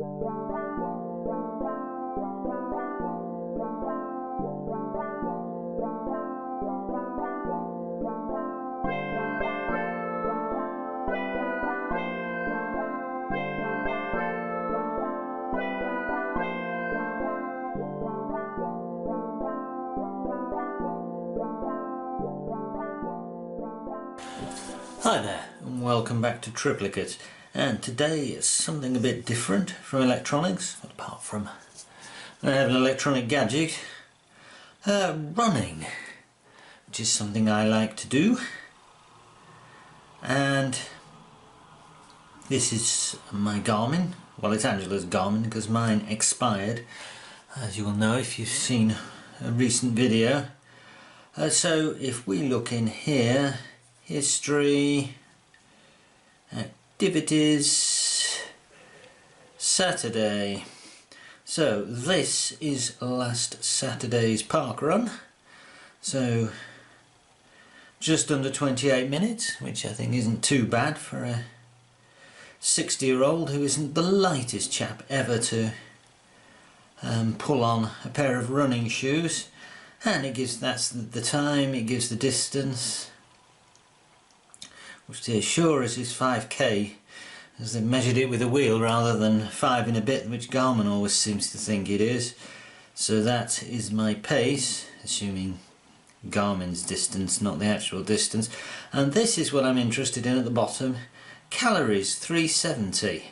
Hi there and welcome back to Triplicate, and today it's something a bit different from electronics, apart from I have an electronic gadget, running, which is something I like to do. And this is my Garmin. Well, it's Angela's Garmin because mine expired, as you will know if you've seen a recent video. So if we look in here, history, activities, Saturday. So this is last Saturday's Parkrun. So just under 28 minutes, which I think isn't too bad for a 60-year-old who isn't the lightest chap ever to pull on a pair of running shoes. And it gives, that's the time, it gives the distance, which to assure us is 5k, as they measured it with a wheel rather than 5 and a bit, which Garmin always seems to think it is. So that is my pace, assuming Garmin's distance, not the actual distance. And this is what I'm interested in at the bottom. Calories, 370.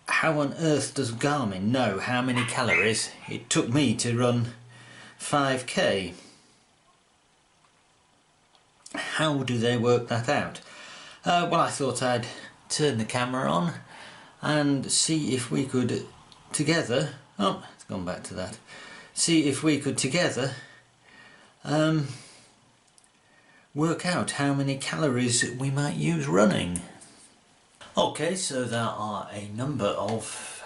How on earth does Garmin know how many calories it took me to run 5k? How do they work that out? Well, I thought I'd turn the camera on and see if we could together, oh, it's gone back to that, see if we could together work out how many calories we might use running. Okay, so there are a number of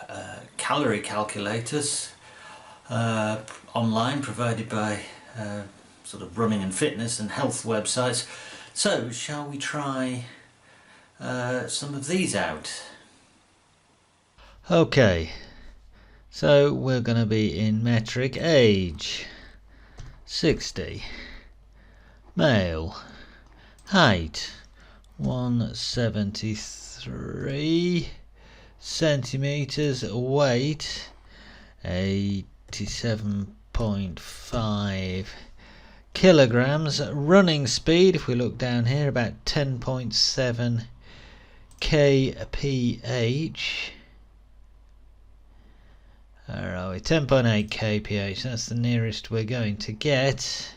calorie calculators online provided by sort of running and fitness and health websites. So shall we try some of these out? Okay, so we're going to be in metric. Age 60, male, height 173 centimeters, weight 87.5 kilograms, running speed, if we look down here, about 10.7 kph. Where are we? 10.8 kph, that's the nearest we're going to get.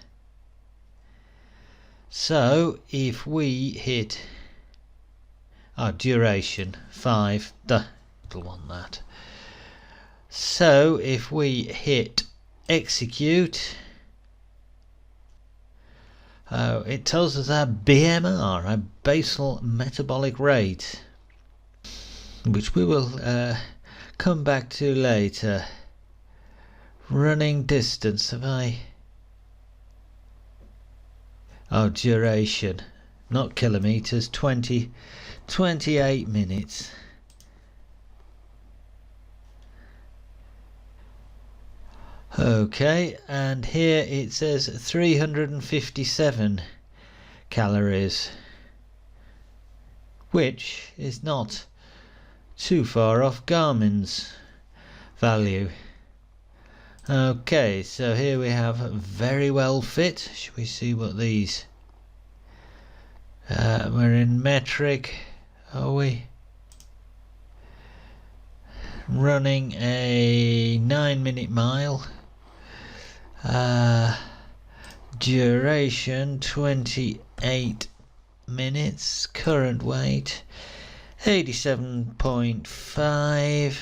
So if we hit our duration 5, it'll want that. So if we hit execute, it tells us our BMR, our Basal Metabolic Rate, which we will come back to later. Running distance, have I? Oh, duration, not kilometers, 28 minutes. Okay, and here it says 357 calories, which is not too far off Garmin's value. Okay, so here we have very well fit. Should we see what these? We're in metric, are we? Running a 9-minute mile. Duration 28 minutes. Current weight 87.5.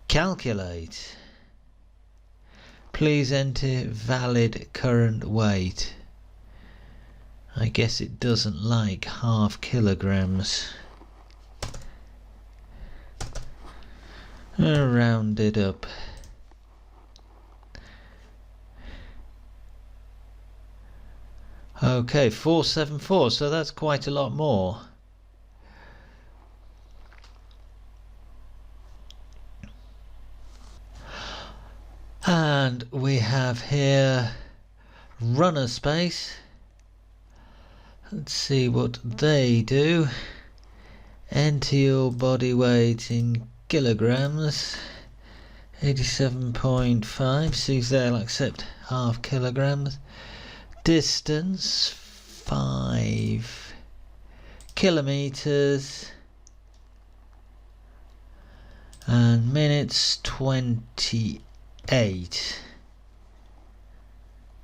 Calculate. Please enter valid current weight. I guess it doesn't like half kilograms. Round it up. Okay, 474, so that's quite a lot more. And we have here runner space. Let's see what they do. Enter your body weight in kilograms. 87.5. See if they'll accept half kilograms. Distance 5 kilometers. And minutes 28.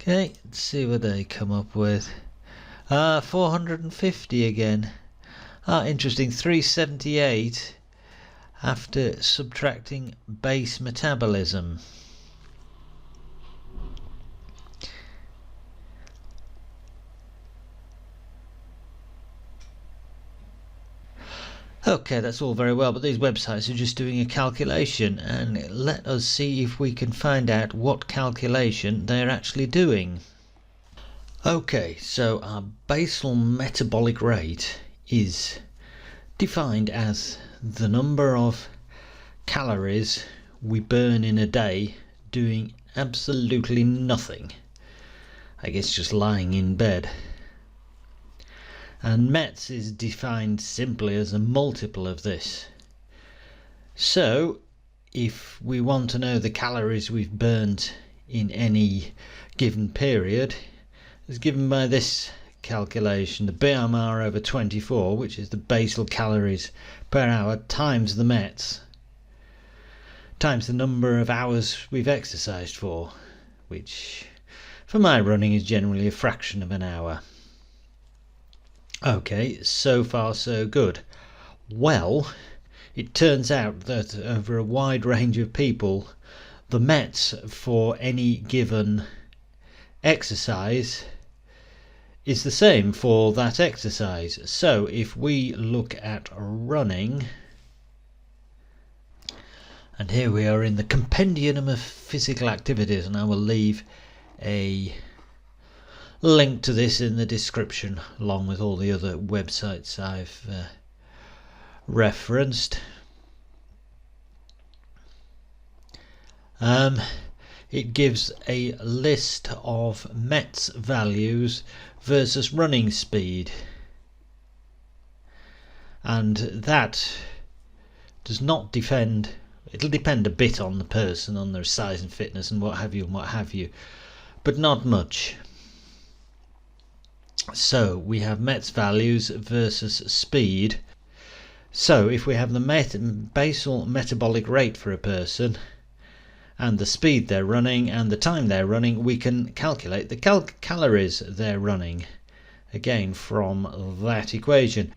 Okay, let's see what they come up with. 450 again. Interesting. 378 after subtracting base metabolism. Okay, that's all very well, but these websites are just doing a calculation, and let us see if we can find out what calculation they're actually doing. Okay, so our basal metabolic rate is defined as the number of calories we burn in a day doing absolutely nothing. I guess just lying in bed. And METs is defined simply as a multiple of this. So if we want to know the calories we've burnt in any given period, it's given by this calculation, the Bmr over 24, which is the basal calories per hour, times the METs, times the number of hours we've exercised for, which for my running is generally a fraction of an hour. Okay, so far so good. Well, it turns out that over a wide range of people, the METs for any given exercise is the same for that exercise. So if we look at running, and here we are in the Compendium of Physical Activities, and I will leave a link to this in the description along with all the other websites I've referenced. It gives a list of METs values versus running speed, and that does not depend. It'll depend a bit on the person, on their size and fitness and what have you, but not much. So we have METs values versus speed. So if we have the basal metabolic rate for a person and the speed they're running and the time they're running, we can calculate the calories they're running, again from that equation.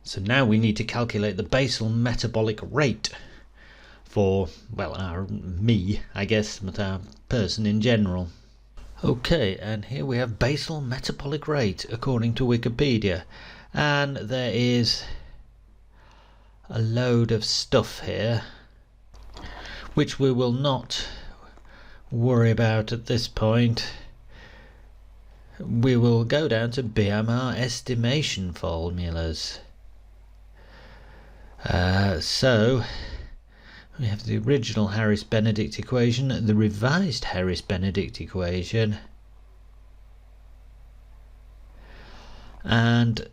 So now we need to calculate the basal metabolic rate for, well, me, I guess, but our person in general. Okay, and here we have basal metabolic rate according to Wikipedia, and there is a load of stuff here which we will not worry about at this point. We will go down to Bmr Estimation Formulas. So we have the original Harris-Benedict equation, the revised Harris-Benedict equation, and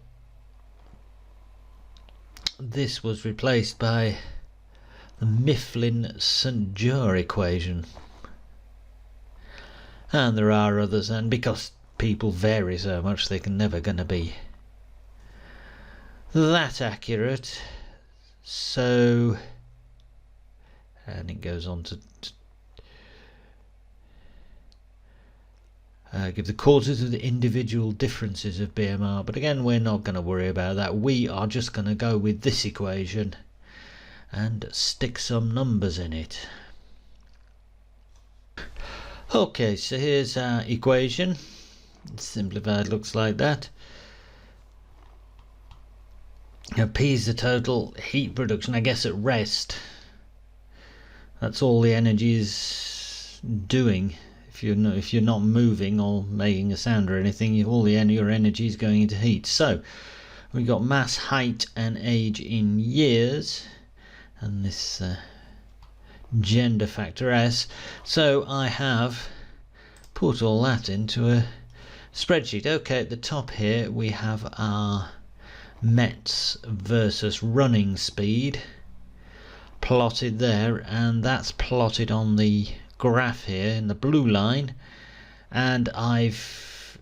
this was replaced by the Mifflin-St. John equation. And there are others, and because people vary so much, they can never going to be that accurate. So, and it goes on to give the causes of the individual differences of BMR, but again we're not going to worry about that. We are just going to go with this equation and stick some numbers in it. Okay, so here's our equation. Simplified, looks like that. Now P is the total heat production, I guess, at rest. That's all the energy is doing. If you're not moving or making a sound or anything, all your energy is going into heat. So we've got mass, height and age in years, and this gender factor S. So I have put all that into a spreadsheet. Okay, at the top here we have our METs versus running speed plotted there, and that's plotted on the graph here in the blue line, and I've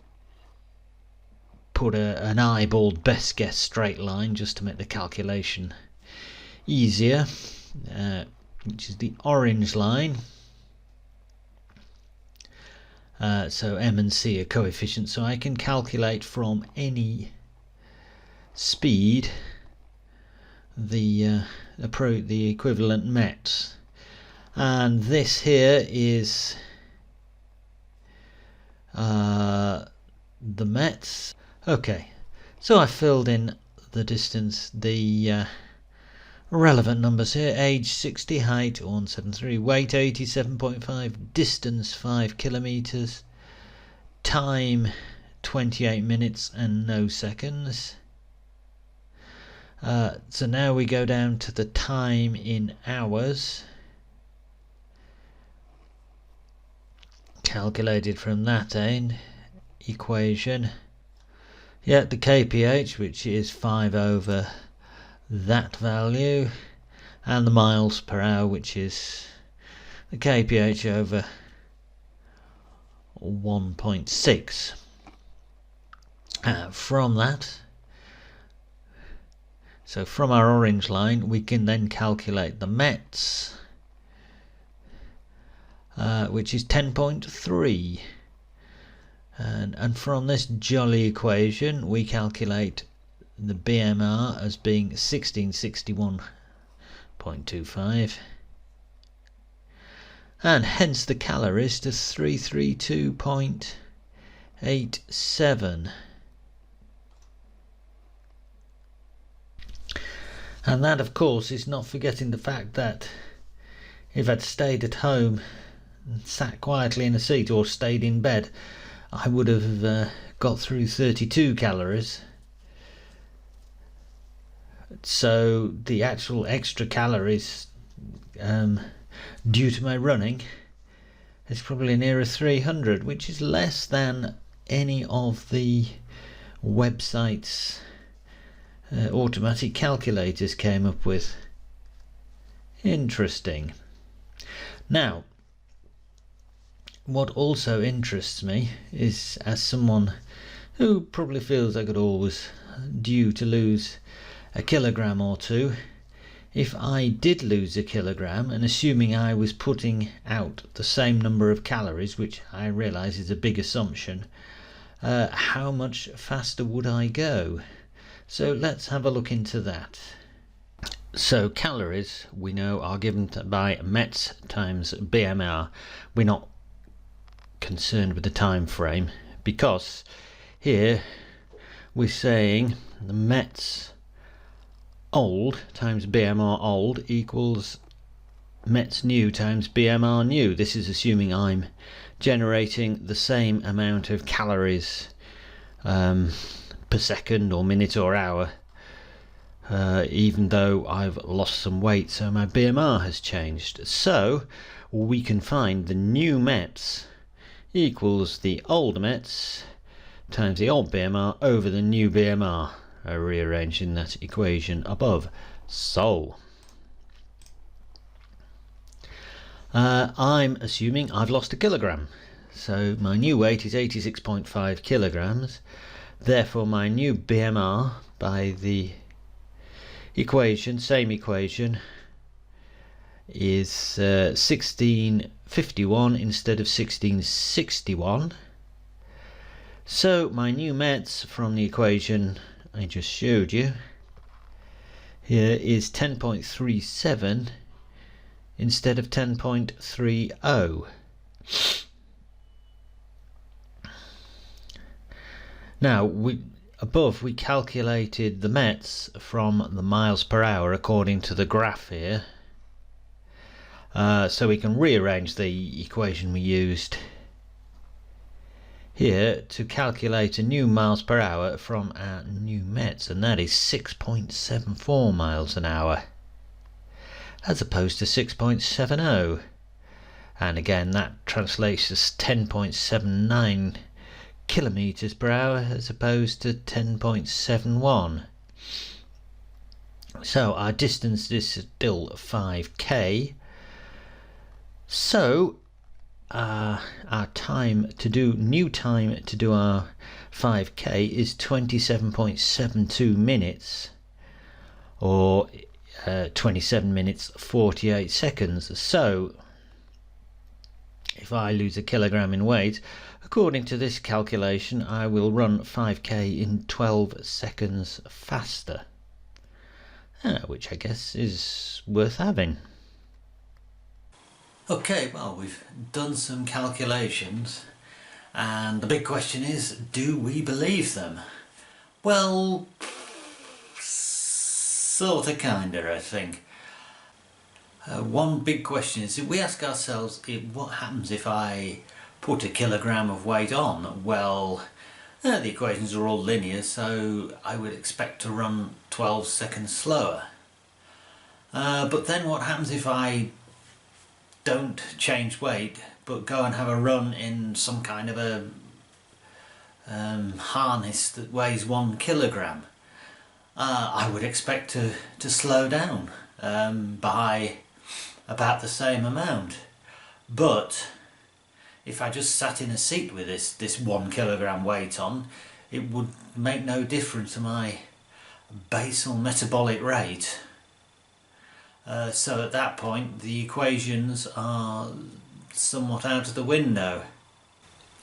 put an eyeballed best guess straight line just to make the calculation easier, which is the orange line. So M and C are coefficients, so I can calculate from any speed the equivalent METs, and this here is the METs. Okay, so I filled in the distance, the relevant numbers here: age 60, height 173, weight 87.5, distance 5 kilometers, time 28 minutes and no seconds. So now we go down to the time in hours, calculated from that end equation. Yeah, the kph, which is 5 over that value, and the miles per hour, which is the kph over 1.6. From that, so from our orange line we can then calculate the METs, which is 10.3, and from this jolly equation we calculate the BMR as being 1661.25, and hence the calories to 332.87. And that, of course, is not forgetting the fact that if I'd stayed at home and sat quietly in a seat or stayed in bed, I would have got through 32 calories. So the actual extra calories due to my running is probably nearer 300, which is less than any of the websites automatic calculators came up with. Interesting. Now, what also interests me is, as someone who probably feels I could always due to lose a kilogram or two, if I did lose a kilogram, and assuming I was putting out the same number of calories, which I realise is a big assumption, how much faster would I go? So let's have a look into that. So calories, we know, are given by METs times BMR. We're not concerned with the time frame, because here we're saying the METs old times BMR old equals METs new times BMR new. This is assuming I'm generating the same amount of calories per second or minute or hour, even though I've lost some weight, so my BMR has changed. So we can find the new METs equals the old METs times the old BMR over the new BMR, rearranging that equation above. So I'm assuming I've lost a kilogram, so my new weight is 86.5 kilograms. Therefore my new BMR by the equation, same equation, is 1651 instead of 1661. So my new METs from the equation I just showed you here is 10.37 instead of 10.30. Now above we calculated the METs from the miles per hour according to the graph here, so we can rearrange the equation we used here to calculate a new miles per hour from our new METs, and that is 6.74 miles an hour. as opposed to 6.70, and again that translates as 10.79 kilometers per hour as opposed to 10.71. So our distance is still 5k. So our new time to do our 5k is 27.72 minutes, or 27 minutes 48 seconds. So if I lose a kilogram in weight, according to this calculation, I will run 5k in 12 seconds faster, which I guess is worth having. Okay, well, we've done some calculations, and the big question is, do we believe them? Well, sorta, kinda, I think. One big question is, if we ask ourselves, what happens if I put a kilogram of weight on? Well, the equations are all linear, so I would expect to run 12 seconds slower. But then what happens if I don't change weight, but go and have a run in some kind of a harness that weighs 1 kilogram? I would expect to slow down by about the same amount. But if I just sat in a seat with this 1 kilogram weight on, it would make no difference to my basal metabolic rate. So at that point the equations are somewhat out of the window.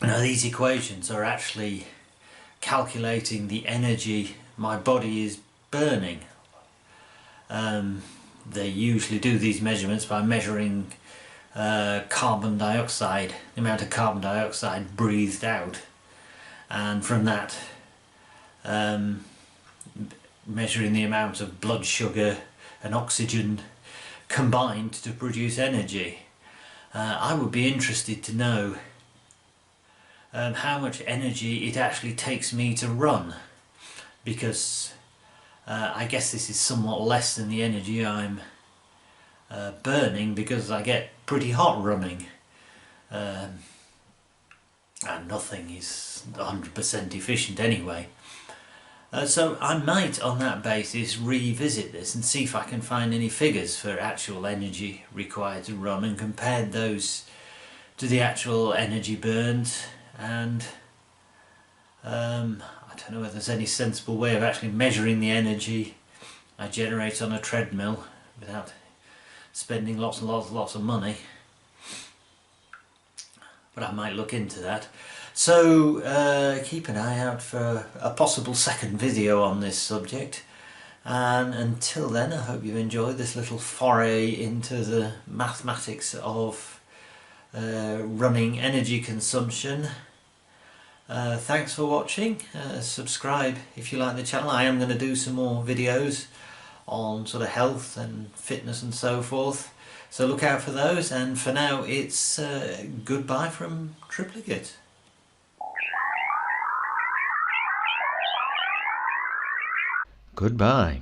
Now, these equations are actually calculating the energy my body is burning. They usually do these measurements by measuring carbon dioxide, the amount of carbon dioxide breathed out, and from that measuring the amount of blood sugar and oxygen combined to produce energy. I would be interested to know how much energy it actually takes me to run, because I guess this is somewhat less than the energy I'm burning, because I get pretty hot running, and nothing is 100% efficient anyway. So I might, on that basis, revisit this and see if I can find any figures for actual energy required to run and compare those to the actual energy burned. And I don't know whether there's any sensible way of actually measuring the energy I generate on a treadmill without spending lots and lots of money. But I might look into that. So keep an eye out for a possible second video on this subject, and until then I hope you enjoyed this little foray into the mathematics of running energy consumption. Thanks for watching. Subscribe if you like the channel. I am going to do some more videos on sort of health and fitness and so forth, so look out for those, and for now it's goodbye from Triplicate. Goodbye.